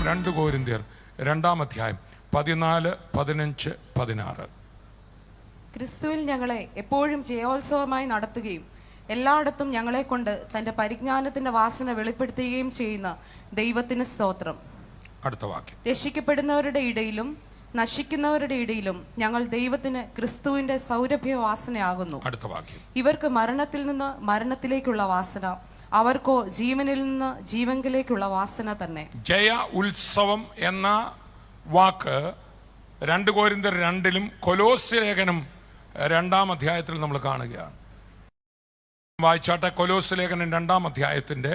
2 കോരിന്ത്യർ 2-ാം അധ്യായം 14, 15, 16. ക്രിസ്തുവിൽ ഞങ്ങളെ എപ്പോഴും ജയോത്സവമായി നടത്തുകയും എല്ലായിടത്തും ഞങ്ങളെ കൊണ്ട് തന്റെ പരിജ്ഞാനത്തിന്റെ വാസന വെളിപ്പെടുത്തുകയും ചെയ്യുന്ന ദൈവത്തിന് സ്തോത്രം. അടുത്ത വാക്യം. രക്ഷിക്കപ്പെടുന്നവരുടെ ഇടയിലും നശിക്കുന്നവരുടെ ഇടയിലും ഞങ്ങൾ ദൈവത്തിന് ക്രിസ്തുവിന്റെ സൗരഭ്യ വാസനയാകുന്നു. അടുത്ത വാക്യം. ഇവർക്ക് മരണത്തിൽ നിന്ന് മരണത്തിലേക്കുള്ള വാസന, അവർക്കോ ജീവനിൽ നിന്ന് ജീവങ്കിലേക്കുള്ള വാസന തന്നെ. ജയ ഉത്സവം എന്ന വാക്ക് 2 കോരിന്ത്യർ 2-ലും കൊലോസ്യ ലേഖനം 2-ാം അധ്യായത്തിൽ നമ്മൾ കാണുകയാണ്. വായിച്ചാട്ടെ. കൊലോസ്യ ലേഖനം 2-ാം അധ്യായത്തിന്റെ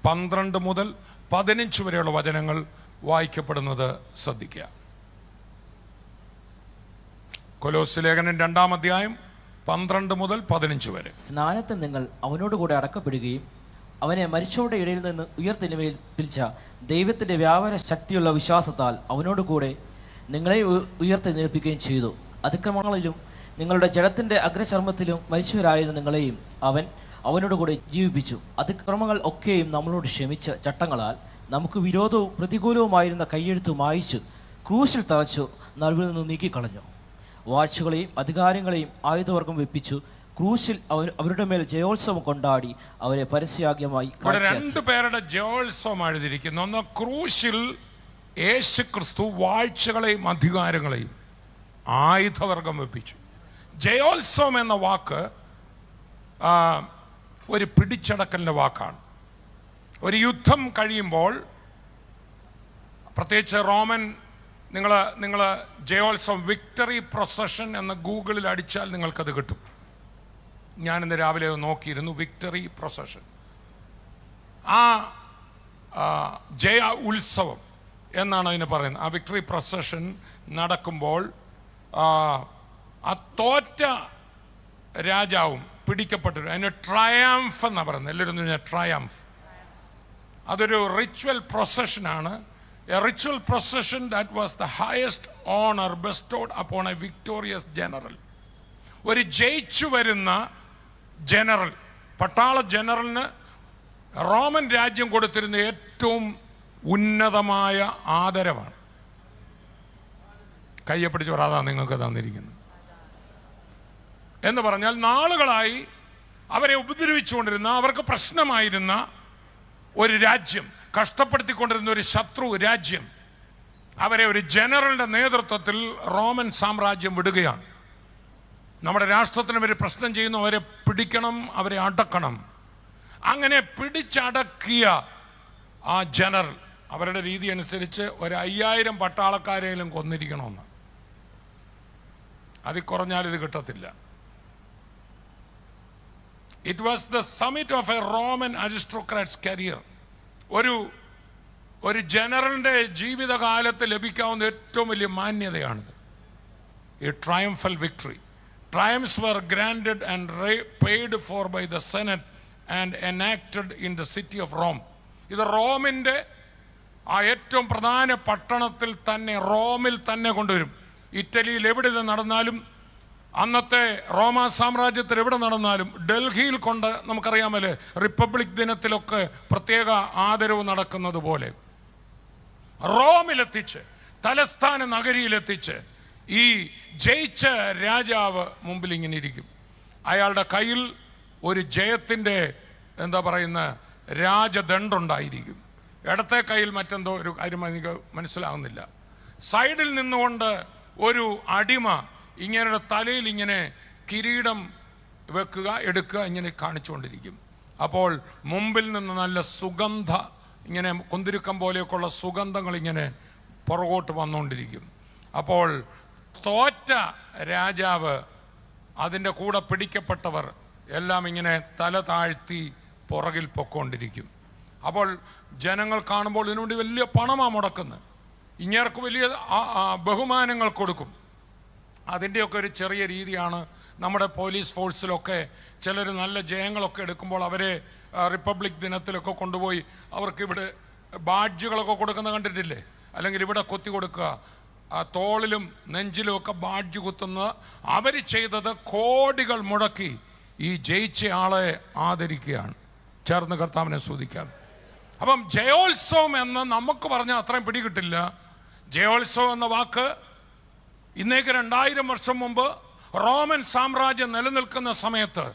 12 മുതൽ 15 വരെയുള്ള വചനങ്ങൾ വായിക്കപ്പെടുന്നത് ശ്രദ്ധിക്കുക. കൊലോസ്യ ലേഖനം 2-ാം അധ്യായം 12 മുതൽ 15 വരെ. സ്നാനത്തിൽ നിങ്ങൾ അവനോടുകൂടെ അടക്കപ്പെടുകയും അവനെ മരിച്ചവരുടെ ഇടയിൽ നിന്ന് ഉയർത്തെഴുന്നേൽപ്പിച്ച ദൈവത്തിന്റെ വ്യാപാര ശക്തിയുള്ള വിശ്വാസത്താൽ അവനോടുകൂടെ നിങ്ങളെ ഉയർത്തെഴുന്നേൽപ്പിക്കുകയും ചെയ്തു. അതിക്രമങ്ങളിലും നിങ്ങളുടെ ജഡത്തിന്റെ അഗ്രചർമ്മത്തിലും മരിച്ചവരായിരുന്ന നിങ്ങളെയും അവനോടുകൂടെ ജീവിപ്പിച്ചു. അതിക്രമങ്ങൾ ഒക്കെയും നമ്മളോട് ക്ഷമിച്ച ചട്ടങ്ങളാൽ നമുക്ക് വിരോധവും പ്രതികൂലവുമായിരുന്ന കയ്യെഴുത്ത് മായിച്ചു ക്രൂശിൽ തറച്ചു നടുവിൽ നിന്ന് നീക്കിക്കളഞ്ഞു. വാഴ്ചകളെയും അധികാരങ്ങളെയും ആയുധവർഗം വെപ്പിച്ചു ക്രൂശിൽ അവരുടെ മേൽ ജയോത്സവം കൊണ്ടാടി അവരെ പരസ്യയാഗ്യമായി. 2 പേരുടെ ജയോത്സവം എഴുതിയിരിക്കുന്നു. ഒന്ന്, ക്രൂശിൽ യേശു ക്രിസ്തു വാഴ്ചകളെയും അധികാരങ്ങളെയും ആയുധവർഗം വെപ്പിച്ചു. ജയോത്സവം എന്ന വാക്ക് ഒരു പിടിച്ചടക്കലിൻ്റെ വാക്കാണ്. ഒരു യുദ്ധം കഴിയുമ്പോൾ, പ്രത്യേകിച്ച് റോമൻ, നിങ്ങൾ ജയോത്സവം വിക്ടറി പ്രൊസഷൻ എന്ന് ഗൂഗിളിൽ അടിച്ചാൽ നിങ്ങൾക്കത് കിട്ടും. ഞാനിന്ന് രാവിലെ നോക്കിയിരുന്നു. വിക്ടറി പ്രൊസഷൻ, ആ ജയ ഉത്സവം എന്നാണ് അതിന് പറയുന്നത്. ആ വിക്ടറി പ്രൊസഷൻ നടക്കുമ്പോൾ ആ തോറ്റ രാജാവും പിടിക്കപ്പെട്ടു. അതിന് ട്രയംഫ് എന്നാണ് പറയുന്നത്. എല്ലാവരും ട്രയംഫ്. അതൊരു റിച്വൽ പ്രൊസഷനാണ്. A ritual procession that was the highest honour bestowed upon a victorious general. ഒരു ജയിച്ചു വരുന്ന ജനറൽ, പട്ടാള ജനറലിന് റോമൻ രാജ്യം കൊടുത്തിരുന്ന ഏറ്റവും ഉന്നതമായ ആദരവാണ്. കയ്യെ പിടിച്ച് പറയാതാണ് നിങ്ങൾക്ക് തന്നിരിക്കുന്നത് എന്ന് പറഞ്ഞാൽ, നാളുകളായി അവരെ ഉപദ്രവിച്ചുകൊണ്ടിരുന്ന, അവർക്ക് പ്രശ്നമായിരുന്ന ഒരു രാജ്യം, കഷ്ടപ്പെടുത്തിക്കൊണ്ടിരുന്ന ഒരു ശത്രു രാജ്യം, അവരെ ഒരു ജനറലിന്റെ നേതൃത്വത്തിൽ റോമൻ സാമ്രാജ്യം വിടുകയാണ്. നമ്മുടെ രാഷ്ട്രത്തിന് അവർ പ്രശ്നം ചെയ്യുന്നു, അവരെ പിടിക്കണം, അവരെ അടക്കണം. അങ്ങനെ പിടിച്ചടക്കിയ ആ ജനറൽ അവരുടെ രീതി അനുസരിച്ച് 5000 പട്ടാളക്കാരെയും കൊന്നിരിക്കണമെന്ന്. അതിൽ കുറഞ്ഞാൽ ഇത് കിട്ടത്തില്ല. It was the summit of a Roman aristocrat's career. ഒരു ജനറലിന്റെ ജീവിതകാലത്ത് ലഭിക്കാവുന്ന ഏറ്റവും വലിയ മാന്യതയാണിത്, ഈ triumphal victory. Triumphs were granted and paid for by the Senate and enacted in the city of Rome. ഇത് റോമിൻ്റെ ആ ഏറ്റവും പ്രധാന പട്ടണത്തിൽ തന്നെ, റോമിൽ തന്നെ കൊണ്ടുവരും. ഇറ്റലിയിൽ എവിടെ ഇത് നടന്നാലും, അന്നത്തെ റോമാ സാമ്രാജ്യത്തിൽ എവിടെ നടന്നാലും, ഡൽഹിയിൽ കൊണ്ട് നമുക്കറിയാമല്ലേ റിപ്പബ്ലിക് ദിനത്തിലൊക്കെ പ്രത്യേക ആദരവ് നടക്കുന്നത് പോലെ, റോമിലെത്തിച്ച്, തലസ്ഥാന നഗരിയിലെത്തിച്ച് ഈ ജയിച്ച രാജാവ് മുമ്പിൽ ഇങ്ങനെ ഇരിക്കും. അയാളുടെ കയ്യിൽ ഒരു ജയത്തിൻ്റെ രാജദണ്ഡുണ്ടായിരിക്കും. ഇടത്തെ കയ്യിൽ മറ്റെന്തോ ഒരു കാര്യം എനിക്ക് മനസ്സിലാകുന്നില്ല. സൈഡിൽ നിന്നുകൊണ്ട് ഒരു അടിമ ഇങ്ങനെ തലയിൽ ഇങ്ങനെ കിരീടം വെക്കുക, എടുക്കുക, ഇങ്ങനെ കാണിച്ചുകൊണ്ടിരിക്കും. അപ്പോൾ മുമ്പിൽ നിന്ന് നല്ല സുഗന്ധ, ഇങ്ങനെ കുന്തിരുക്കം പോലെയൊക്കെയുള്ള സുഗന്ധങ്ങൾ ഇങ്ങനെ പുറകോട്ട് വന്നുകൊണ്ടിരിക്കും. അപ്പോൾ തോറ്റ രാജാവ്, അതിൻ്റെ കൂടെ പിടിക്കപ്പെട്ടവർ എല്ലാം ഇങ്ങനെ തല താഴ്ത്തി പുറകിൽ പൊക്കോണ്ടിരിക്കും. അപ്പോൾ ജനങ്ങൾ കാണുമ്പോൾ ഇതിനുവേണ്ടി വലിയ പണമാണ് മുടക്കുന്നത്. ഇങ്ങേർക്ക് വലിയ ബഹുമാനങ്ങൾ കൊടുക്കും. അതിൻ്റെയൊക്കെ ഒരു ചെറിയ രീതിയാണ് നമ്മുടെ പോലീസ് ഫോഴ്സിലൊക്കെ. ചിലർ നല്ല ജയങ്ങളൊക്കെ എടുക്കുമ്പോൾ അവരെ റിപ്പബ്ലിക് ദിനത്തിലൊക്കെ കൊണ്ടുപോയി അവർക്ക് ഇവിടെ ബാഡ്ജുകളൊക്കെ കൊടുക്കുന്നത് കണ്ടിട്ടില്ലേ? അല്ലെങ്കിൽ ഇവിടെ കൊത്തി കൊടുക്കുക, തോളിലും നെഞ്ചിലും ഒക്കെ ബാഡ്ജ് കുത്തുന്ന. അവർ ചെയ്തത് കോടികൾ മുടക്കി ഈ ജയിച്ച ആളെ ആദരിക്കുകയാണ്. ചേർന്ന് കർത്താവിനെ സ്തുതിക്കാം. അപ്പം ജയോത്സവം എന്ന് നമുക്ക് പറഞ്ഞാൽ അത്രയും പിടികിട്ടില്ല. ജയോത്സവം എന്ന വാക്ക് ഇന്നേക്ക് 2000 വർഷം മുമ്പ് റോമൻ സാമ്രാജ്യം നിലനിൽക്കുന്ന സമയത്ത്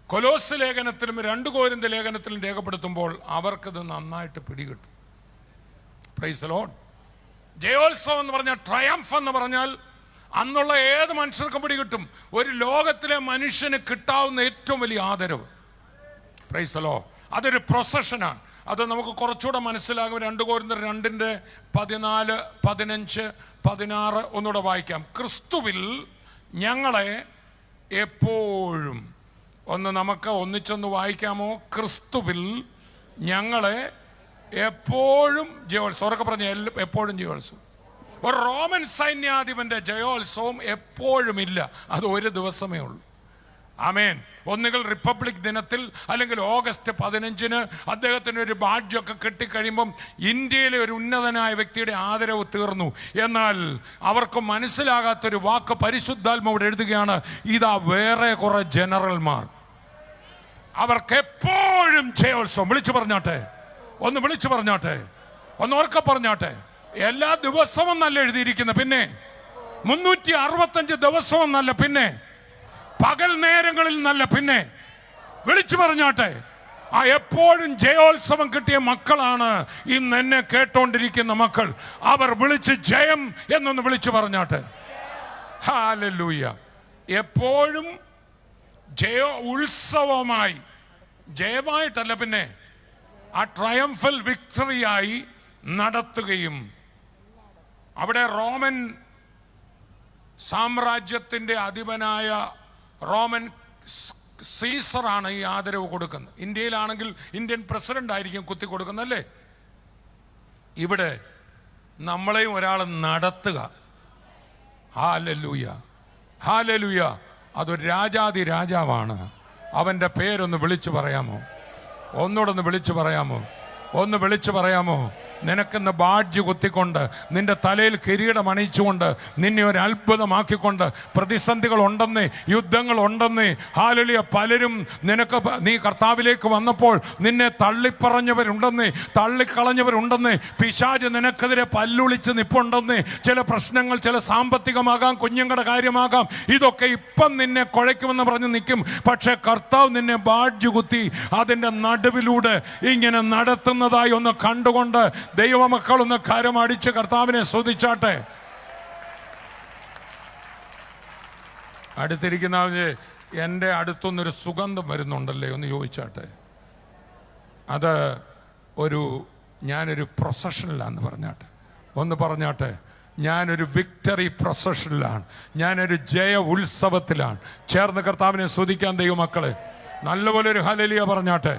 കൊലോസ് ലേഖനത്തിലും 2 കൊരിന്ത്യർ ലേഖനത്തിലും രേഖപ്പെടുത്തുമ്പോൾ അവർക്കിത് നന്നായിട്ട് പിടികിട്ടും. Praise the Lord. ജയോത്സവം എന്ന് പറഞ്ഞാൽ, ട്രയംഫ് എന്ന് പറഞ്ഞാൽ അന്നുള്ള ഏത് മനുഷ്യർക്കും പിടികിട്ടും. ഒരു ലോകത്തിലെ മനുഷ്യന് കിട്ടാവുന്ന ഏറ്റവും വലിയ ആദരവ്. Price the Lord. അതൊരു പ്രൊസഷനാണ്. അത് നമുക്ക് കുറച്ചുകൂടെ മനസ്സിലാകും. 2 കൊരിന്ത്യർ 2:14, 15, 16 ഒന്നുകൂടെ വായിക്കാം. ക്രിസ്തുവിൽ ഞങ്ങളെ എപ്പോഴും, നമുക്ക് ഒന്നിച്ചൊന്ന് വായിക്കാമോ? ക്രിസ്തുവിൽ ഞങ്ങളെ എപ്പോഴും ജയോത്സവം. ഉറക്കെ പറഞ്ഞ എപ്പോഴും ജയോത്സവം. ഒരു റോമൻ സൈന്യാധിപന്റെ ജയോത്സവം എപ്പോഴും ഇല്ല, അത് ഒരു ദിവസമേ ഉള്ളൂ. ആമേൻ. ഒന്നുകിൽ റിപ്പബ്ലിക് ദിനത്തിൽ, അല്ലെങ്കിൽ ഓഗസ്റ്റ് 15-ന് അദ്ദേഹത്തിന് ഒരു ബാഡ്ജൊക്കെ കിട്ടിക്കഴിയുമ്പം ഇന്ത്യയിലെ ഒരു ഉന്നതനായ വ്യക്തിയുടെ ആദരവ് തീർന്നു. എന്നാൽ അവർക്ക് മനസ്സിലാകാത്തൊരു വാക്ക് പരിശുദ്ധാത്മാവോട് എഴുതുകയാണ്, ഇതാ വേറെ കുറെ ജനറൽമാർ, അവർക്ക് എപ്പോഴും ജയോത്സവം. വിളിച്ചു പറഞ്ഞാട്ടെ, ഒന്ന് വിളിച്ചു പറഞ്ഞാട്ടെ, ഒന്ന് ഉറക്കെ പറഞ്ഞാട്ടെ. എല്ലാ ദിവസവും നല്ല എഴുതിയിരിക്കുന്ന, പിന്നെ 365 ദിവസവും നല്ല, പിന്നെ പകൽ നേരങ്ങളിൽ നല്ല, പിന്നെ വിളിച്ചു പറഞ്ഞാട്ടെ. ആ എപ്പോഴും ജയോത്സവം കിട്ടിയ മക്കളാണ് ഇന്ന് എന്നെ കേട്ടോണ്ടിരിക്കുന്ന മക്കൾ. അവർ വിളിച്ച് ജയം എന്നൊന്ന് വിളിച്ചു പറഞ്ഞാട്ടെ. ഹല്ലേലൂയ. എപ്പോഴും ജയ ഉത്സവമായി, ജയമായിട്ടല്ല, പിന്നെ ആ ട്രയംഫൽ വിക്ടറിയായി നടത്തുകയും. അവിടെ റോമൻ സാമ്രാജ്യത്തിന്റെ അധിപനായ റോമൻ സീസറാണ് ഈ ആദരവ് കൊടുക്കുന്നത്. ഇന്ത്യയിലാണെങ്കിൽ ഇന്ത്യൻ പ്രസിഡന്റ് ആയിരിക്കും കുത്തി കൊടുക്കുന്നല്ലേ. ഇവിടെ നമ്മളെയും ഒരാൾ നടത്തുക. Hallelujah, hallelujah. അതൊരു രാജാതി രാജാവാണ്. അവന്റെ പേരൊന്ന് വിളിച്ചു പറയാമോ? ഒന്നുകൂടെ ഒന്ന് വിളിച്ചു പറയാമോ? ഒന്ന് വിളിച്ചു പറയാമോ? നിനക്കിന്ന് ബാഡ്ജ് കുത്തിക്കൊണ്ട്, നിന്റെ തലയിൽ കിരീടം അണിയിച്ചുകൊണ്ട്, നിന്നെ ഒരു അത്ഭുതമാക്കിക്കൊണ്ട്, പ്രതിസന്ധികൾ ഉണ്ടെന്നേ, യുദ്ധങ്ങൾ ഉണ്ടെന്നേ. ഹല്ലേലൂയ. പലരും നീ കർത്താവിലേക്ക് വന്നപ്പോൾ നിന്നെ തള്ളിപ്പറഞ്ഞവരുണ്ടെന്നേ, തള്ളിക്കളഞ്ഞവരുണ്ടെന്നേ. പിശാച് നിനക്കെതിരെ പല്ലുളിച്ച് നിപ്പുണ്ടെന്നേ. ചില പ്രശ്നങ്ങൾ, ചില സാമ്പത്തികമാകാം, കുഞ്ഞുങ്ങളുടെ കാര്യമാകാം, ഇതൊക്കെ ഇപ്പം നിന്നെ കുഴയ്ക്കുമെന്ന് പറഞ്ഞ് നിൽക്കും. പക്ഷെ കർത്താവ് നിന്നെ ബാഡ്ജ് കുത്തി അതിൻ്റെ നടുവിലൂടെ ഇങ്ങനെ നടത്തുന്നതായി ഒന്ന് കണ്ടുകൊണ്ട് ദൈവമക്കൾ ഒന്ന് കരമടിച്ച് കർത്താവിനെ സ്തുതിച്ചാട്ടെ. അടുത്തിരിക്കുന്ന എൻ്റെ അടുത്തൊന്നൊരു സുഗന്ധം വരുന്നുണ്ടല്ലേ ഒന്ന് ചോദിച്ചാട്ടെ. അത് ഞാനൊരു പ്രൊസഷനിലാന്ന് പറഞ്ഞാട്ടെ. ഒന്ന് പറഞ്ഞാട്ടെ, ഞാനൊരു വിക്ടറി പ്രൊസഷനിലാണ്, ഞാനൊരു ജയ ഉത്സവത്തിലാണ്. ചേർന്ന് കർത്താവിനെ സ്തുതിക്കാൻ ദൈവമക്കളെ നല്ലപോലെ ഒരു ഹല്ലേലൂയ പറഞ്ഞാട്ടെ.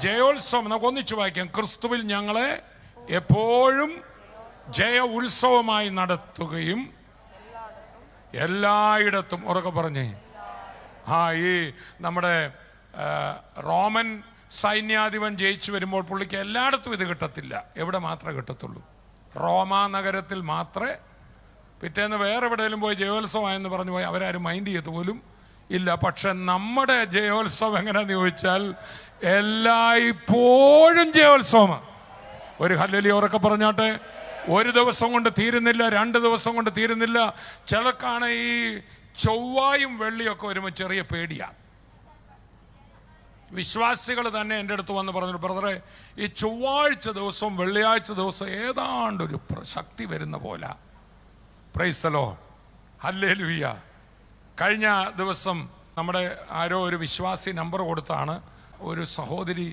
ജയോത്സവം നമുക്ക് ഒന്നിച്ചു വായിക്കാം. ക്രിസ്തുവിൽ ഞങ്ങളെ എപ്പോഴും ജയ ഉത്സവമായി നടത്തുകയും എല്ലായിടത്തും, ഉറക്കെ പറഞ്ഞേ. ഈ നമ്മുടെ റോമൻ സൈന്യാധിപൻ ജയിച്ചു വരുമ്പോൾ പുള്ളിക്ക് എല്ലായിടത്തും ഇത് കിട്ടത്തില്ല. എവിടെ മാത്രമേ കിട്ടത്തുള്ളൂ? റോമാ നഗരത്തിൽ മാത്രമേ. പിറ്റേന്ന് വേറെ എവിടെയെങ്കിലും പോയി ജയോത്സവമായെന്ന് പറഞ്ഞു പോയി അവരാരും മൈൻഡ് ചെയ്ത് പോലും ഇല്ല. പക്ഷെ നമ്മുടെ ജയോത്സവം എങ്ങനെയാന്ന് ചോദിച്ചാൽ എല്ലായ്പ്പോഴും ജയോത്സവമാണ്. ഒരു ഹല്ലേലൂയ ഉറക്കെ പറഞ്ഞാട്ടെ. ഒരു ദിവസം കൊണ്ട് തീരുന്നില്ല, 2 ദിവസം കൊണ്ട് തീരുന്നില്ല. ചിലക്കാണ് ഈ ചൊവ്വായും വെള്ളിയൊക്കെ വരുമ്പോൾ ചെറിയ പേടിയാണ്. വിശ്വാസികൾ തന്നെ എൻ്റെ അടുത്ത് വന്ന് പറഞ്ഞു, ബ്രദറെ, ഈ ചൊവ്വാഴ്ച ദിവസവും വെള്ളിയാഴ്ച ദിവസം ഏതാണ്ടൊരു ശക്തി വരുന്ന പോലെ. Price the Lord, hallelujah. കഴിഞ്ഞ ദിവസം നമ്മുടെ ആരോ ഒരു വിശ്വാസി നമ്പർ കൊടുത്താണ്. ഒരു സഹോദരി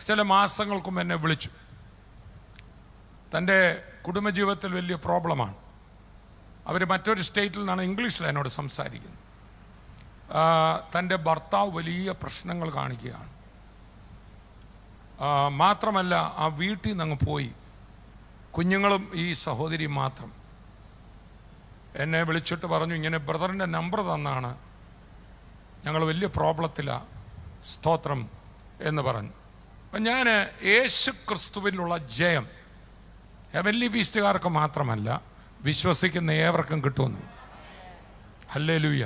ചില മാസങ്ങൾക്കും എന്നെ വിളിച്ചു. തൻ്റെ കുടുംബജീവിതത്തിൽ വലിയ പ്രോബ്ലമാണ്. അവർ മറ്റൊരു സ്റ്റേറ്റിൽ നിന്നാണ്, ഇംഗ്ലീഷിൽ എന്നോട് സംസാരിക്കുന്നത്. തൻ്റെ ഭർത്താവ് വലിയ പ്രശ്നങ്ങൾ കാണിക്കുകയാണ്. മാത്രമല്ല ആ വീട്ടിൽ നിന്ന് അങ്ങ് പോയി, കുഞ്ഞുങ്ങളും ഈ സഹോദരിയും മാത്രം. എന്നെ വിളിച്ചിട്ട് പറഞ്ഞു, ഇങ്ങനെ ബ്രദറിൻ്റെ നമ്പർ തന്നാണ്, ഞങ്ങൾ വലിയ പ്രോബ്ലത്തിലാണ്, സ്തോത്രം എന്ന് പറഞ്ഞു. അപ്പം ഞാൻ യേശു ക്രിസ്തുവിലുള്ള ജയം ഹെവൻലി ഫീസ്റ്റുകാർക്ക് മാത്രമല്ല, വിശ്വസിക്കുന്ന ഏവർക്കും കിട്ടുമെന്ന്. ഹല്ലേലൂയ.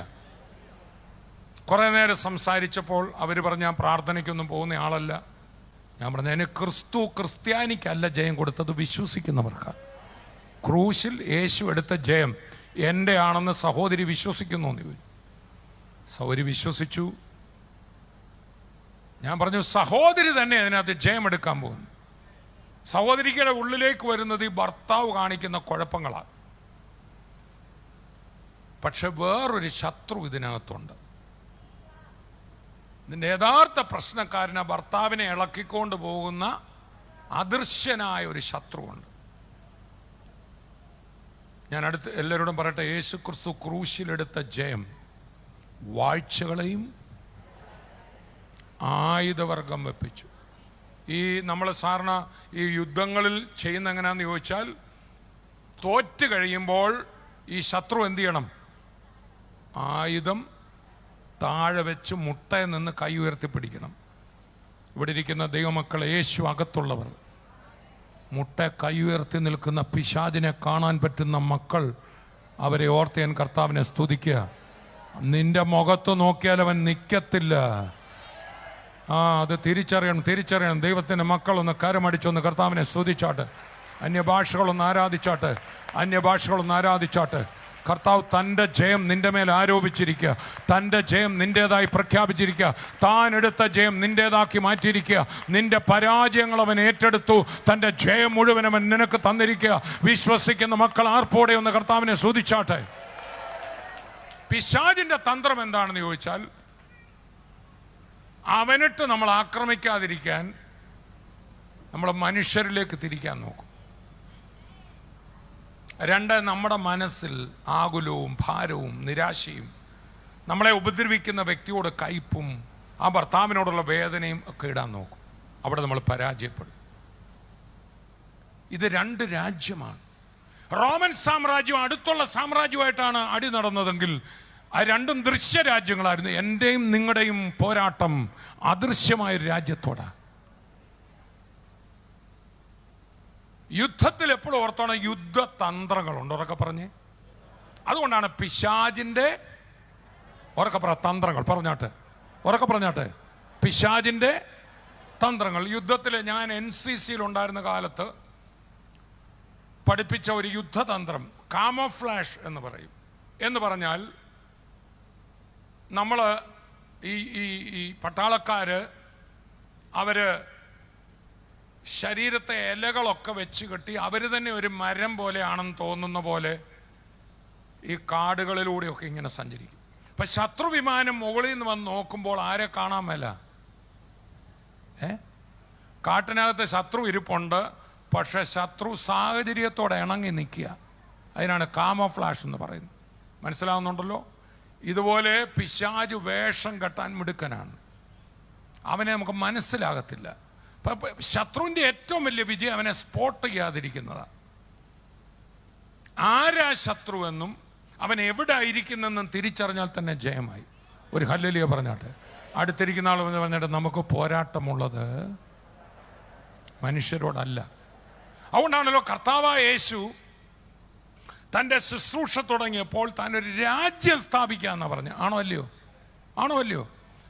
കുറേ നേരം സംസാരിച്ചപ്പോൾ അവർ പറഞ്ഞ്, ഞാൻ പ്രാർത്ഥനയ്ക്കൊന്നും പോകുന്ന ആളല്ല, ഞാൻ പറഞ്ഞതിന് ക്രിസ്ത്യാനിക്കല്ല ജയം കൊടുത്തത്, വിശ്വസിക്കുന്നവർക്കാണ്. ക്രൂശിൽ യേശു എടുത്ത ജയം എൻ്റെ ആണെന്ന് സഹോദരി വിശ്വസിക്കുന്നു എന്ന് ചോദിച്ചു. സഹോദരി വിശ്വസിച്ചു. ഞാൻ പറഞ്ഞു സഹോദരി തന്നെ അതിനകത്ത് ജയം എടുക്കാൻ പോകുന്നു. സഹോദരിയുടെ ഉള്ളിലേക്ക് വരുന്നത് ഈ ഭർത്താവ് കാണിക്കുന്ന കുഴപ്പങ്ങളാണ്. പക്ഷെ വേറൊരു ശത്രു ഇതിനകത്തുണ്ട്. ഇതിൻ്റെ യഥാർത്ഥ പ്രശ്നക്കാരന് ഭർത്താവിനെ ഇളക്കിക്കൊണ്ട് പോകുന്ന അദൃശ്യനായ ഒരു ശത്രുവുണ്ട്. ഞാൻ അടുത്ത് എല്ലാവരോടും പറയട്ടെ, യേശു ക്രിസ്തു ക്രൂശിലെടുത്ത ജയം വാഴ്ചകളെയും ആയുധവർഗം വെപ്പിച്ചു. ഈ നമ്മൾ സാധാരണ ഈ യുദ്ധങ്ങളിൽ ചെയ്യുന്ന എങ്ങനെയാണെന്ന് ചോദിച്ചാൽ, തോറ്റ് കഴിയുമ്പോൾ ഈ ശത്രു എന്ത് ചെയ്യണം? ആയുധം താഴെ വെച്ച് മുട്ടയിൽ നിന്ന് കൈ ഉയർത്തിപ്പിടിക്കണം. ഇവിടെ ഇരിക്കുന്ന ദൈവമക്കളെ, യേശു അകത്തുള്ളവർ, മുട്ട കൈ ഉയർത്തി നിൽക്കുന്ന പിശാചിനെ കാണാൻ പറ്റുന്ന മക്കൾ, അവരെ ഓർത്ത് ഞാൻ കർത്താവിനെ സ്തുതിക്കുക. നിന്റെ മുഖത്ത് നോക്കിയാൽ അവൻ നിൽക്കത്തില്ല. അത് തിരിച്ചറിയണം. ദൈവത്തിൻ്റെ മക്കളൊന്ന് കരമടിച്ചൊന്ന് കർത്താവിനെ സ്തുതിച്ചാട്ട്, അന്യഭാഷകളൊന്ന് ആരാധിച്ചാട്ട്. കർത്താവ് തൻ്റെ ജയം നിന്റെ മേൽ ആരോപിച്ചിരിക്കുക, തൻ്റെ ജയം നിൻ്റേതായി പ്രഖ്യാപിച്ചിരിക്കുക, താൻ എടുത്ത ജയം നിൻ്റേതാക്കി മാറ്റിയിരിക്കുക. നിന്റെ പരാജയങ്ങൾ അവൻ ഏറ്റെടുത്തു, തൻ്റെ ജയം മുഴുവൻ അവൻ നിനക്ക് തന്നിരിക്കുക. വിശ്വസിക്കുന്ന മക്കൾ ആർപ്പോടെ ഒന്ന് കർത്താവിനെ സ്തുതിച്ചാട്ടെ. പിശാചിൻ്റെ തന്ത്രം എന്താണെന്ന് ചോദിച്ചാൽ, അവനിട്ട് നമ്മൾ ആക്രമിക്കാതിരിക്കാൻ നമ്മൾ മനുഷ്യരിലേക്ക് തിരിക്കാൻ നോക്കും. 2, നമ്മുടെ മനസ്സിൽ ആകുലവും ഭാരവും നിരാശയും, നമ്മളെ ഉപദ്രവിക്കുന്ന വ്യക്തിയോട് കയ്പും ആ ഭർത്താവിനോടുള്ള വേദനയും ഒക്കെ ഇടാൻ നോക്കും. അവിടെ നമ്മൾ പരാജയപ്പെടും. ഇത് 2 രാജ്യമാണ്. റോമൻ സാമ്രാജ്യം അടുത്തുള്ള സാമ്രാജ്യമായിട്ടാണ് അടി നടന്നതെങ്കിൽ ആ 2ഉം ദൃശ്യരാജ്യങ്ങളായിരുന്നു. എൻ്റെയും നിങ്ങളുടെയും പോരാട്ടം അദൃശ്യമായൊരു രാജ്യത്തോടാണ്. യുദ്ധത്തിൽ എപ്പോഴും ഓർത്തോണം, യുദ്ധതന്ത്രങ്ങളുണ്ട്. ഉറക്കെ പറഞ്ഞേ. അതുകൊണ്ടാണ് പിശാചിൻ്റെ തന്ത്രങ്ങൾ പറഞ്ഞാട്ടെ പിശാചിൻ്റെ തന്ത്രങ്ങൾ. യുദ്ധത്തിൽ ഞാൻ NCCയിൽ ഉണ്ടായിരുന്ന കാലത്ത് പഠിപ്പിച്ച ഒരു യുദ്ധതന്ത്രം കാമോഫ്ലാഷ് എന്ന് പറയും. എന്ന് പറഞ്ഞാൽ നമ്മൾ ഈ പട്ടാളക്കാർ അവർ ശരീരത്തെ ഇലകളൊക്കെ വെച്ച് കെട്ടി അവർ തന്നെ ഒരു മരം പോലെയാണെന്ന് തോന്നുന്ന പോലെ ഈ കാടുകളിലൂടെയൊക്കെ ഇങ്ങനെ സഞ്ചരിക്കും. അപ്പം ശത്രു വിമാനം മുകളിൽ നിന്ന് വന്ന് നോക്കുമ്പോൾ ആരെ കാണാൻ മേല? കാട്ടിനകത്ത് ശത്രു ഇരിപ്പുണ്ട്, പക്ഷെ ശത്രു സാഹചര്യത്തോടെ ഇണങ്ങി നിൽക്കുക. അതിനാണ് കാമോഫ്ലാഷ് എന്ന് പറയുന്നത്. മനസ്സിലാവുന്നുണ്ടല്ലോ? ഇതുപോലെ പിശാച് വേഷം കെട്ടാൻ മിടുക്കനാണ്. അവനെ നമുക്ക് മനസ്സിലാകത്തില്ല. ശത്രുവിൻ്റെ ഏറ്റവും വലിയ വിജയം അവനെ സ്പോട്ട് ചെയ്യാതിരിക്കുന്നതാണ്. ആരാ ശത്രു എന്നും അവൻ എവിടെ ആയിരിക്കുന്നെന്നും തിരിച്ചറിഞ്ഞാൽ തന്നെ ജയമായി. ഒരു ഹല്ലേലൂയ പറഞ്ഞാട്ടെ. അടുത്തിരിക്കുന്ന ആൾ പറഞ്ഞിട്ട്, നമുക്ക് പോരാട്ടമുള്ളത് മനുഷ്യരോടല്ല. അതുകൊണ്ടാണല്ലോ കർത്താവായ യേശു തൻ്റെ ശുശ്രൂഷ തുടങ്ങിയപ്പോൾ താൻ ഒരു രാജ്യം സ്ഥാപിക്കാമെന്നാണ് പറഞ്ഞു. ആണോ അല്ലയോ?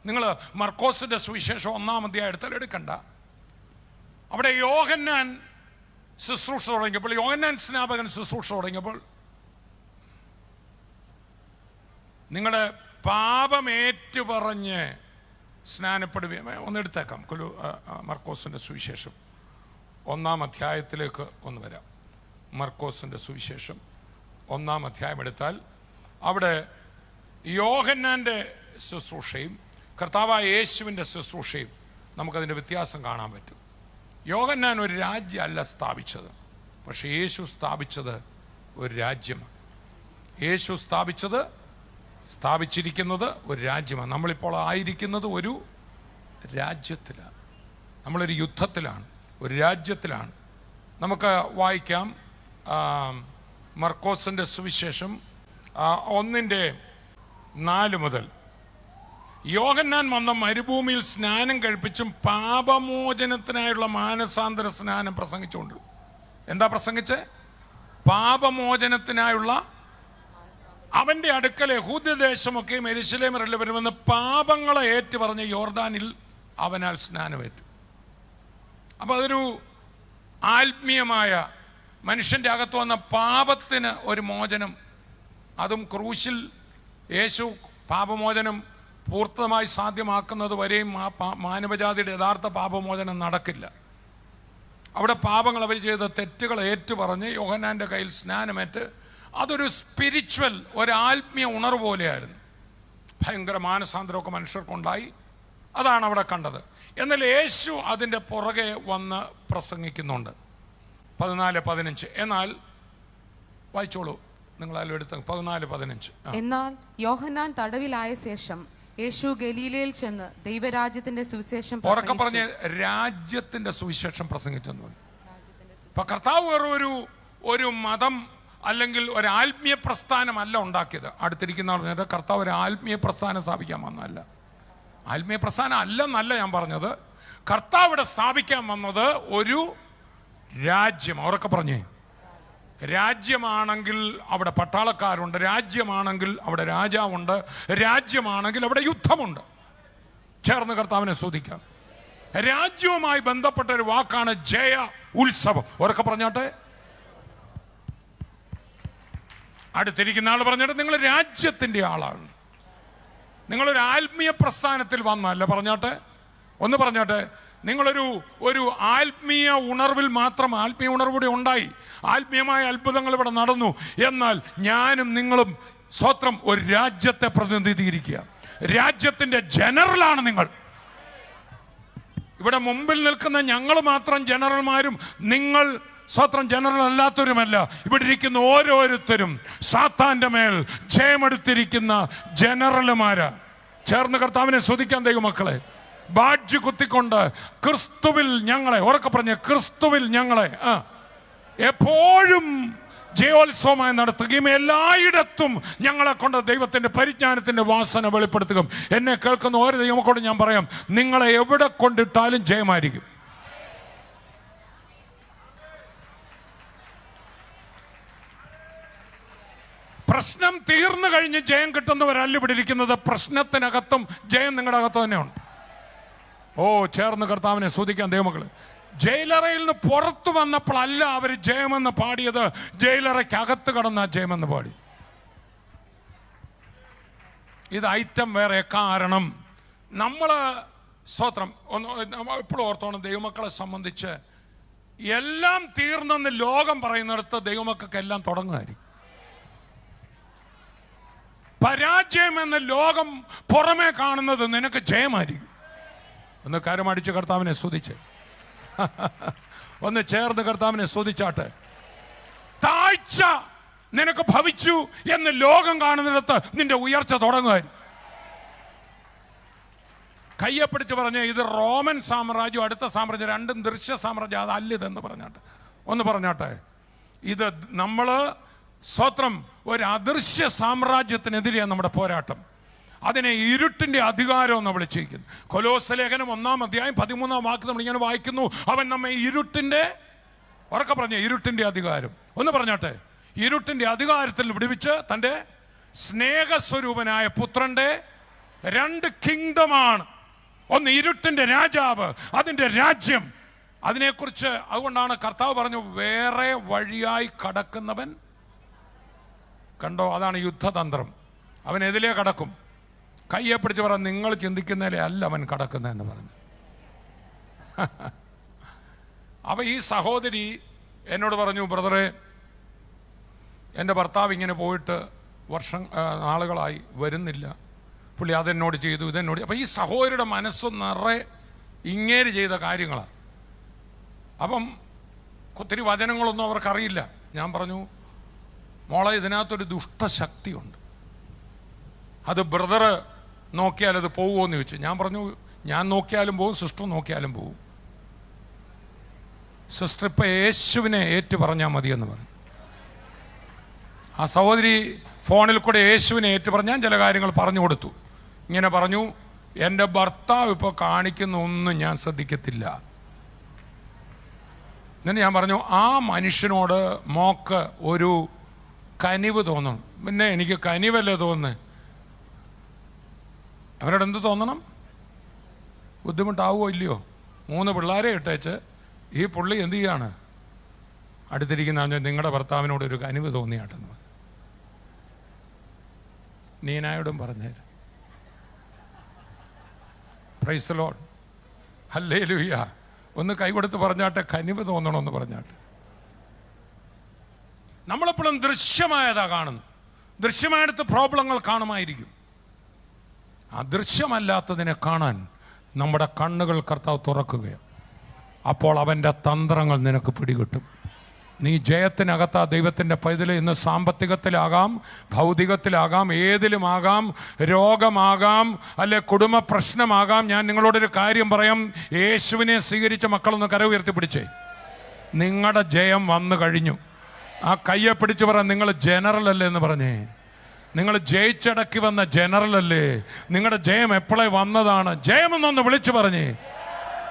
നിങ്ങൾ മർക്കോസിൻ്റെ സുവിശേഷം 1-ാം അധ്യായം എടുക്കണ്ട. അവിടെ യോഹന്നാൻ ശുശ്രൂഷ തുടങ്ങിയപ്പോൾ, യോഹന്നാൻ സ്നാപകൻ ശുശ്രൂഷ തുടങ്ങിയപ്പോൾ, നിങ്ങളുടെ പാപമേറ്റു പറഞ്ഞ് സ്നാനപ്പെടുകയും ഒന്നെടുത്തേക്കാം. മർക്കോസിൻ്റെ സുവിശേഷം 1-ാം അധ്യായത്തിലേക്ക് ഒന്ന് വരാം. മർക്കോസിൻ്റെ സുവിശേഷം 1-ാം അധ്യായം എടുത്താൽ അവിടെ യോഹന്നാൻ്റെ ശുശ്രൂഷയും കർത്താവായ യേശുവിൻ്റെ ശുശ്രൂഷയും നമുക്കതിൻ്റെ വ്യത്യാസം കാണാൻ പറ്റും. യോഹന്നാൻ ഒരു രാജ്യമല്ല സ്ഥാപിച്ചത്, പക്ഷേ യേശു സ്ഥാപിച്ചത് ഒരു രാജ്യമാണ്. യേശു സ്ഥാപിച്ചിരിക്കുന്നത് ഒരു രാജ്യമാണ്. നമ്മളിപ്പോൾ ആയിരിക്കുന്നത് ഒരു രാജ്യത്തിലാണ്. നമ്മളൊരു യുദ്ധത്തിലാണ്, ഒരു രാജ്യത്തിലാണ്. നമുക്ക് വായിക്കാം മർക്കോസിൻ്റെ സുവിശേഷം 1:4 മുതൽ. യോഹന്നാൻ വന്ന മരുഭൂമിയിൽ സ്നാനം കഴിപ്പിച്ചും പാപമോചനത്തിനായുള്ള മാനസാന്തര സ്നാനം പ്രസംഗിച്ചുകൊണ്ട്. എന്താ പ്രസംഗിച്ചേ? പാപമോചനത്തിനായുള്ള. അവൻ്റെ അടുക്കൽ യഹൂദ്യദേശമൊക്കെയും യെരൂശലേമിൽ വരുമെന്ന് പാപങ്ങളെ ഏറ്റു പറഞ്ഞ് യോർദാനിൽ അവനാൽ സ്നാനമേറ്റു. അപ്പോൾ അതൊരു ആത്മീയമായ മനുഷ്യൻ്റെ അകത്ത് വന്ന പാപത്തിന് ഒരു മോചനം, അതും ക്രൂശിൽ യേശു പാപമോചനം പൂർണ്ണമായി സാധ്യമാക്കുന്നത് വരെയും മാനവജാതിയുടെ യഥാർത്ഥ പാപമോചനം നടക്കില്ല. അവിടെ പാപങ്ങൾ അവർ ചെയ്ത തെറ്റുകൾ ഏറ്റുപറഞ്ഞ് യോഹന്നാൻ്റെ കയ്യിൽ സ്നാനമേറ്റ് അതൊരു സ്പിരിച്വൽ, ഒരു ആത്മീയ ഉണർവ് പോലെയായിരുന്നു. ഭയങ്കര മാനസാന്തരമൊക്കെ മനുഷ്യർക്കുണ്ടായി. അതാണ് അവിടെ കണ്ടത്. എന്നാൽ യേശു അതിൻ്റെ പുറകെ വന്ന് പ്രസംഗിക്കുന്നുണ്ട്. 14-15. എന്നാൽ വായിച്ചോളൂ, നിങ്ങളാലും എടുത്ത് 14-15. എന്നാൽ യോഹന്നാൻ തടവിലായ ശേഷം യേശു ഗലീലയിൽ ചെന്ന് ദൈവരാജ്യത്തിന്റെ സുവിശേഷം ഉറക്കെ പറഞ്ഞ് രാജ്യത്തിന്റെ സുവിശേഷം പ്രസംഗിച്ചെന്ന്. അപ്പൊ കർത്താവ് ഒരു മതം അല്ലെങ്കിൽ ഒരു ആത്മീയ പ്രസ്ഥാനമല്ല ഉണ്ടാക്കിയത്. അടുത്തിരിക്കുന്ന ആൾ പറഞ്ഞത് കർത്താവ് ഒരു ആത്മീയ പ്രസ്ഥാനം സ്ഥാപിക്കാൻ വന്നതല്ല. ആത്മീയ പ്രസ്ഥാനം അല്ലെന്നല്ല ഞാൻ പറഞ്ഞത്. കർത്താവ് ഇവിടെ സ്ഥാപിക്കാൻ വന്നത് ഒരു രാജ്യം. ഉറക്കെ പറഞ്ഞേ, രാജ്യമാണെങ്കിൽ അവിടെ പട്ടാളക്കാരുണ്ട്, രാജ്യമാണെങ്കിൽ അവിടെ രാജാവുണ്ട്, രാജ്യമാണെങ്കിൽ അവിടെ യുദ്ധമുണ്ട്. ചേർന്ന് കർത്താവിനെ സ്തുതിക്കാം. രാജ്യവുമായി ബന്ധപ്പെട്ട ഒരു വാക്കാണ് ജയ ഉത്സവം. ഉറക്കെ പറഞ്ഞോട്ടെ. അടുത്തിരിക്കുന്ന ആൾ പറഞ്ഞോട്ടെ, നിങ്ങൾ രാജ്യത്തിൻ്റെ ആളാണ്. നിങ്ങളൊരു ആത്മീയ പ്രസ്ഥാനത്തിൽ വന്നല്ല. പറഞ്ഞോട്ടെ, ഒന്ന് പറഞ്ഞോട്ടെ. നിങ്ങളൊരു ആത്മീയ ഉണർവിൽ മാത്രം, ആത്മീയ ഉണർവൂടെ ഉണ്ടായി, ആത്മീയമായ അത്ഭുതങ്ങൾ ഇവിടെ നടന്നു. എന്നാൽ ഞാനും നിങ്ങളും സ്വത്രം ഒരു രാജ്യത്തെ പ്രതിനിധീകരിക്കുക. രാജ്യത്തിന്റെ ജനറലാണ് നിങ്ങൾ. ഇവിടെ മുമ്പിൽ നിൽക്കുന്ന ഞങ്ങൾ മാത്രം ജനറൽമാരും നിങ്ങൾ സ്വത്രം ജനറൽ അല്ലാത്തവരുമല്ല. ഇവിടെ ഇരിക്കുന്ന ഓരോരുത്തരും സാത്താന്റെ മേൽ ജയമെടുത്തിരിക്കുന്ന ജനറലുമാരാ. ചേർന്ന് കർത്താവിനെ സ്തുതിക്കാൻ ദൈവമക്കളെ. ബാഡ്ജ് കുത്തിക്കൊണ്ട് ക്രിസ്തുവിൽ ഞങ്ങളെ, ഉറക്കെ പറഞ്ഞ ക്രിസ്തുവിൽ ഞങ്ങളെ എപ്പോഴും ജയോത്സവമായി നടത്തുകയും എല്ലായിടത്തും ഞങ്ങളെ കൊണ്ട് ദൈവത്തിന്റെ പരിജ്ഞാനത്തിന്റെ വാസന വെളിപ്പെടുത്തുകയും. എന്നെ കേൾക്കുന്ന ഓരോ ദൈവമക്കളോട് ഞാൻ പറയാം, നിങ്ങളെ എവിടെ കൊണ്ടിട്ടാലും ജയമായിരിക്കും. പ്രശ്നം തീർന്നു കഴിഞ്ഞ് ജയം കിട്ടുന്നവരല്ല ഇവിടെ ഇരിക്കുന്നത്. പ്രശ്നത്തിനകത്തും ജയം നിങ്ങളുടെ അകത്ത് തന്നെയുണ്ട്. ഓ, ചേർന്ന് കർത്താവിനെ സ്തുതിക്കാൻ ദൈവമക്കള്. ജയിലറയിൽ നിന്ന് പുറത്തു വന്നപ്പോഴല്ല അവർ ജയമെന്ന് പാടിയത്, ജയിലറയ്ക്കകത്ത് കടന്ന ജയമെന്ന് പാടി. ഇത് ഐറ്റം വേറെ. കാരണം നമ്മൾ സ്തോത്രം എപ്പോഴും ഓർത്തോണം, ദൈവമക്കളെ സംബന്ധിച്ച് എല്ലാം തീർന്നെന്ന് ലോകം പറയുന്നിടത്ത് ദൈവമക്കൾക്ക് എല്ലാം തുടങ്ങുമായിരിക്കും. പരാജയം എന്ന് ലോകം പുറമേ കാണുന്നത് നിനക്ക് ജയമായിരിക്കും. ഒന്ന് കരമടിച്ച് കർത്താവിനെ സ്തുതിച്ച്, ഒന്ന് ചേർന്ന് കർത്താവിനെ സ്തുതിച്ചാട്ടെ. താഴ്ച നിനക്ക് ഭവിച്ചു എന്ന് ലോകം കാണുന്നിടത്ത് നിന്റെ ഉയർച്ച തുടങ്ങുമായിരിക്കും. കയ്യെപ്പിടിച്ച് പറഞ്ഞ ഇത് റോമൻ സാമ്രാജ്യം, അടുത്ത സാമ്രാജ്യം, രണ്ടും ദൃശ്യ സാമ്രാജ്യം. അതല്ലിതെന്ന് പറഞ്ഞാട്ടെ, ഒന്ന് പറഞ്ഞാട്ടെ. ഇത് നമ്മള് സ്വത്രം ഒരു അദൃശ്യ സാമ്രാജ്യത്തിനെതിരെയാണ് നമ്മുടെ പോരാട്ടം. അതിനെ ഇരുട്ടിന്റെ അധികാരം എന്ന് വിളിച്ചിരിക്കുന്നു. കൊലോസ്യ ലേഖനം 1-ാം അധ്യായം 13-ാം വാക്ക് നമ്മൾ ഇങ്ങനെ വായിക്കുന്നു, അവൻ നമ്മെ ഇരുട്ടിന്റെ, ഉറക്കെ പറഞ്ഞ ഇരുട്ടിന്റെ അധികാരം, ഒന്ന് പറഞ്ഞാട്ടെ, ഇരുട്ടിന്റെ അധികാരത്തിൽ വിടുവിച്ച് തൻ്റെ സ്നേഹസ്വരൂപനായ പുത്രന്റെ 2 കിങ്ഡമാണ്. ഒന്ന് ഇരുട്ടിന്റെ രാജാവ്, അതിൻ്റെ രാജ്യം. അതിനെക്കുറിച്ച് അതുകൊണ്ടാണ് കർത്താവ് പറഞ്ഞു, വേറെ വഴിയായി കടക്കുന്നവൻ കണ്ടോ, അതാണ് യുദ്ധതന്ത്രം. അവൻ എതിലേ കടക്കും? കയ്യെ പിടിച്ച് പറ, നിങ്ങൾ ചിന്തിക്കുന്നതിലേ അല്ല അവൻ കടക്കുന്നതെന്ന് പറഞ്ഞു. അപ്പോൾ ഈ സഹോദരി എന്നോട് പറഞ്ഞു, ബ്രദറെ, എൻ്റെ ഭർത്താവ് ഇങ്ങനെ പോയിട്ട് നാളുകളായി വരുന്നില്ല, പുള്ളി അതെന്നോട് ചെയ്തു, ഇതെന്നോട്. അപ്പോൾ ഈ സഹോദരിയുടെ മനസ്സ് നിറയെ ഇങ്ങേര് ചെയ്ത കാര്യങ്ങളാണ്. അപ്പം ഒത്തിരി വചനങ്ങളൊന്നും അവർക്കറിയില്ല. ഞാൻ പറഞ്ഞു, മോളെ, ഇതിനകത്തൊരു ദുഷ്ടശക്തിയുണ്ട്, അത് ബ്രദർ നോക്കിയാൽ അത് പോകുമോ എന്ന് ചോദിച്ചു. ഞാൻ പറഞ്ഞു, ഞാൻ നോക്കിയാലും പോകും, സിസ്റ്റർ നോക്കിയാലും പോകും. സിസ്റ്റർ ഇപ്പം യേശുവിനെ ഏറ്റു പറഞ്ഞാൽ മതിയെന്ന് പറഞ്ഞു. ആ സഹോദരി ഫോണിൽ കൂടെ യേശുവിനെ ഏറ്റു പറഞ്ഞ് ഞാൻ ചില കാര്യങ്ങൾ പറഞ്ഞു കൊടുത്തു. ഇങ്ങനെ പറഞ്ഞു, എൻ്റെ ഭർത്താവ് ഇപ്പോൾ കാണിക്കുന്ന ഒന്നും ഞാൻ ശ്രദ്ധിക്കത്തില്ല. എന്നിട്ട് ഞാൻ പറഞ്ഞു, ആ മനുഷ്യനോട് മോക്ക് ഒരു കനിവ് തോന്നണം. പിന്നെ എനിക്ക് കനിവല്ലേ തോന്നുന്നത്, അവരോട് എന്ത് തോന്നണം? ബുദ്ധിമുട്ടാവുമോ ഇല്ലയോ? 3 പിള്ളേരെ ഇട്ടേച്ച് ഈ പുള്ളി എന്ത് ചെയ്യാണ്? അടുത്തിരിക്കുന്ന നിങ്ങളുടെ ഭർത്താവിനോട് ഒരു കനിവ് തോന്നിയാട്ടെന്ന് നീനായോടും പറഞ്ഞേര്. Praise the Lord, hallelujah. ഒന്ന് കൈകൊടുത്ത് പറഞ്ഞാട്ടെ, കനിവ് തോന്നണമെന്ന് പറഞ്ഞാട്ടെ. നമ്മളെപ്പോഴും ദൃശ്യമായതാ കാണുന്നു. ദൃശ്യമായിട്ട് പ്രോബ്ലങ്ങൾ കാണുമായിരിക്കും. അദൃശ്യമല്ലാത്തതിനെ കാണാൻ നമ്മുടെ കണ്ണുകൾ കർത്താവ് തുറക്കുകയാണ്. അപ്പോൾ അവൻ്റെ തന്ത്രങ്ങൾ നിനക്ക് പിടികിട്ടും. നീ ജയത്തിനകത്താ ദൈവത്തിൻ്റെ പൈതൽ. ഇന്ന് സാമ്പത്തികത്തിലാകാം, ഭൗതികത്തിലാകാം, ഏതിലുമാകാം, രോഗമാകാം, അല്ലെ കുടുംബ പ്രശ്നമാകാം. ഞാൻ നിങ്ങളോടൊരു കാര്യം പറയാം. യേശുവിനെ സ്വീകരിച്ച മക്കളൊന്ന് കര ഉയർത്തിപ്പിടിച്ചേ. നിങ്ങളുടെ ജയം വന്നു കഴിഞ്ഞു. ആ കയ്യെ പിടിച്ച് പറ, നിങ്ങൾ ജനറൽ അല്ലേ എന്ന് പറഞ്ഞേ. നിങ്ങൾ ജയിച്ചടക്കി വന്ന ജനറൽ അല്ലേ. നിങ്ങളുടെ ജയം എപ്പോഴേ വന്നതാണ്. ജയമെന്നൊന്ന് വിളിച്ചു പറഞ്ഞേ.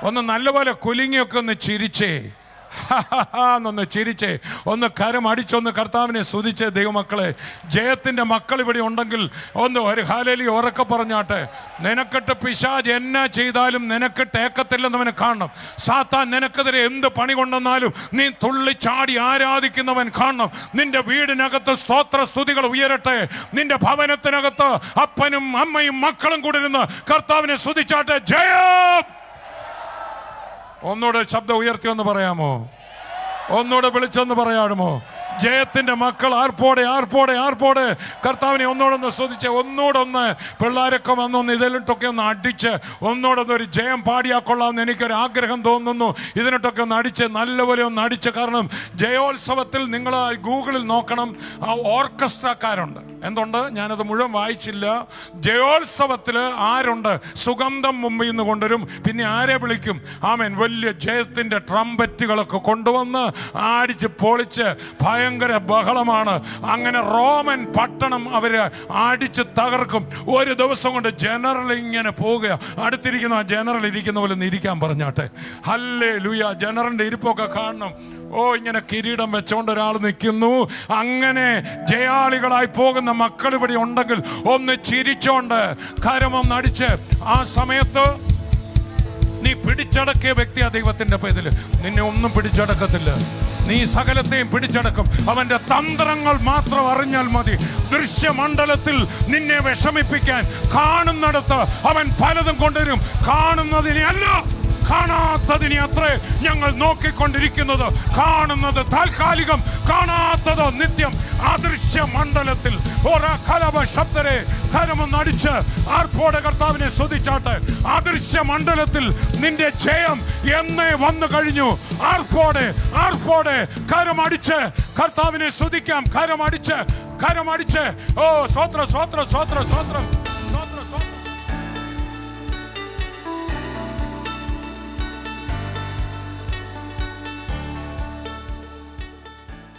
ഒന്ന് നല്ലപോലെ കുലുങ്ങിയൊക്കെ ഒന്ന് ചിരിച്ചേ, എന്നൊന്ന് ചിരിച്ചേ, ഒന്ന് കരമടിച്ചൊന്ന് കർത്താവിനെ സ്തുതിച്ചേ. ദൈവമക്കളെ, ജയത്തിൻ്റെ മക്കൾ ഇവിടെ ഉണ്ടെങ്കിൽ ഒന്ന് ഒരു ഹല്ലേലൂയ ഉറക്കെ പറഞ്ഞാട്ടെ. നിനക്കിട്ട് പിശാച് എന്നാ ചെയ്താലും നിനക്കിട്ട് ഏക്കത്തില്ലെന്നവന് കാണണം. സാത്താൻ നിനക്കെതിരെ എന്ത് പണി കൊണ്ടെന്നാലും നീ തുള്ളിച്ചാടി ആരാധിക്കുന്നവൻ കാണണം. നിന്റെ വീടിനകത്ത് സ്തോത്ര സ്തുതികൾ ഉയരട്ടെ. നിന്റെ ഭവനത്തിനകത്ത് അപ്പനും അമ്മയും മക്കളും കൂടി ഇരുന്ന് കർത്താവിനെ സ്തുതിച്ചാട്ടെ. ജയം! ഒന്നുകൂടെ ശബ്ദം ഉയർത്തി ഒന്ന് പറയാമോ? ഒന്നുകൂടെ വിളിച്ചൊന്ന് പറയാമോ? ജയത്തിന്റെ മക്കൾ ആർപ്പോടെ ആർപ്പോടെ ആർപ്പോടെ കർത്താവിനെ ഒന്നോടൊന്ന് സ്തുതിച്ച്, ഒന്നോടൊന്ന് പിള്ളേരൊക്കെ വന്നൊന്ന് ഇതിലിട്ടൊക്കെ ഒന്ന് അടിച്ച് ഒന്നോടൊന്ന് ഒരു ജയം പാടിയാക്കൊള്ളാമെന്ന് എനിക്കൊരു ആഗ്രഹം തോന്നുന്നു. ഇതിനിട്ടൊക്കെ ഒന്ന് അടിച്ച് നല്ലപോലെ ഒന്ന് അടിച്ച്. കാരണം ജയോത്സവത്തിൽ നിങ്ങൾ ഗൂഗിളിൽ നോക്കണം, ആ ഓർക്കസ്ട്രക്കാരുണ്ട്. എന്തുണ്ട്? ഞാനത് മുഴുവൻ വായിച്ചില്ല. ജയോത്സവത്തിൽ ആരുണ്ട്? സുഗന്ധം മുമ്പിൽ നിന്ന് കൊണ്ടുവരും. പിന്നെ ആരെ വിളിക്കും? ആമേൻ. വലിയ ജയത്തിന്റെ ട്രംപറ്റുകളൊക്കെ കൊണ്ടുവന്ന് ആടിച്ച് പൊളിച്ച് ഭയങ്കര ബഹളമാണ്. അങ്ങനെ റോമൻ പട്ടണം അവര് അടിച്ച് തകർക്കും. ഒരു ദിവസം കൊണ്ട് ജനറൽ ഇങ്ങനെ പോവുക. അടുത്തിരിക്കുന്ന ജനറൽ ഇരിക്കുന്ന പോലെ ഒന്ന് ഇരിക്കാൻ പറഞ്ഞാട്ടെ. ഹല്ലേലൂയ. ജനറലിന്റെ ഇരിപ്പൊക്കെ കാണണം. ഓ, ഇങ്ങനെ കിരീടം വെച്ചോണ്ട് ഒരാൾ നിൽക്കുന്നു. അങ്ങനെ ജയാളികളായി പോകുന്ന മക്കൾ ഇവിടെ ഉണ്ടെങ്കിൽ ഒന്ന് ചിരിച്ചോണ്ട് കരമൊന്നടിച്ച് ആ സമയത്ത് നീ പിടിച്ചടക്കിയ വ്യക്തിയാ ദൈവത്തിന്റെ പേരിൽ. നിന്നെ ഒന്നും പിടിച്ചടക്കത്തില്ല. നീ സകലത്തെയും പിടിച്ചടക്കും. അവന്റെ തന്ത്രങ്ങൾ മാത്രം അറിഞ്ഞാൽ മതി. ദൃശ്യമണ്ഡലത്തിൽ നിന്നെ വിഷമിപ്പിക്കാൻ കാണുന്നിടത്ത് അവൻ പലതും കൊണ്ടുവരും. കാണുന്നതിനെ അല്ല, കാണാത്തതിനെ അത്രേ ഞങ്ങൾ നോക്കിക്കൊണ്ടിരിക്കുന്നത്. കാണുന്നത് താൽക്കാലികം, കാണാത്തത് നിത്യം. അദൃശ്യ മണ്ഡലത്തിൽ ശബ്ദരെ കരമൊന്നടിച്ച് ആർപ്പോടെ കർത്താവിനെ സ്തുതിച്ചാട്ടെ. അദൃശ്യ മണ്ഡലത്തിൽ നിന്റെ ജയം എന്നേ വന്നു കഴിഞ്ഞു. ആർപ്പോടെ ആർപ്പോടെ കരമടിച്ച് കർത്താവിനെ സ്തുതിക്കാം. കരമടിച്ച് കരമടിച്ച്. ഓ, സ്വോത്രം സ്വോത്രം സ്വോത്രം സ്വോത്രം.